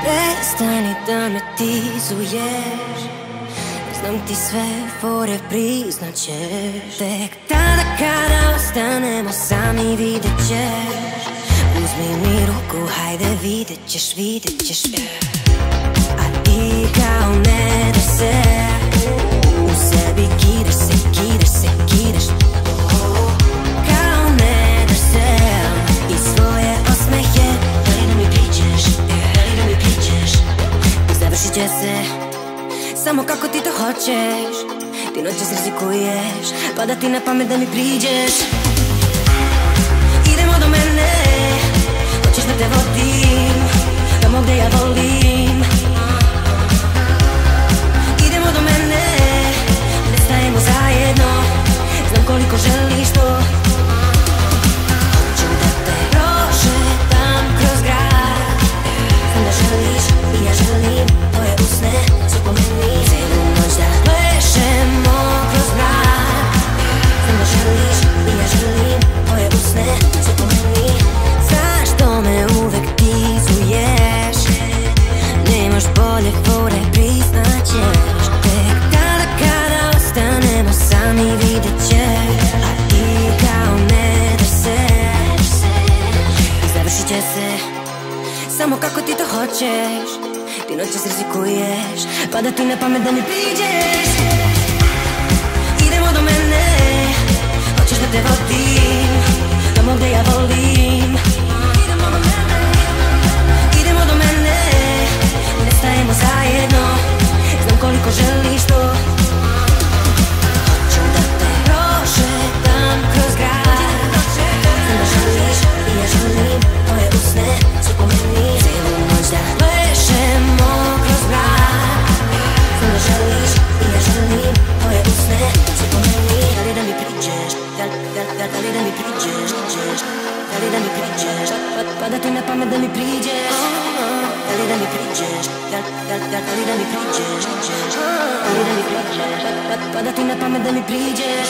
Prestani da me tizuješ, znam ti sve fore priznaćeš. Tek tada kada ostanemo sami vidjet ćeš. Uzmi mi ruku, hajde vidjet ćeš, vidjet ćeš. A ti kao ne da se u sebi kidaš se, kidaš se, kidaš. Kao ne da se i svoje osmehe. Dali da mi priđeš, dali da mi priđeš. Završit će se samo kako ti to hoćeš. Ti noćas rizikuješ, pada ti na pamet da mi priđeš. Idemo do mene, hoćeš da te vodim tamo gde ja volim. Idemo do mene, ne stajemo zajedno, znam koliko želiš to. Hoću da te prošetam kroz grad, znam da želiš i ja želim, tvoje usne su po meni. Celu noć da plešemo kroz grad, znam da želiš i ja želim, tvoje usne su po meni. Zašto me uvek tizuješ, nemaš bolje fore priznaćeš. Tek tada kada ostanemo sami vidjet ćeš. A ti kao ne da se i završit će se samo kako ti to hoćeš. Ti noćas rizikuješ, pada ti na pamet da mi priđeš. Idemo do mene, hoćeš da te vodim tamo gde ja volim. Idemo do mene, ne stajemo zajedno, znam koliko želiš to. Hoću da te prošetam kroz grad, znam da želiš i ja želim, tvoje usne su po meni. Celu noć da plešemo kroz grad, znam da želiš i ja želim, tvoje usne su po meni. Da li da mi priđeš, da li da mi priđeš, da li da mi priđeš, pada ti na pamet da mi priđeš. Da li da mi priđeš, da li da mi priđeš, da li da mi priđeš, pada ti na pamet da mi priđeš.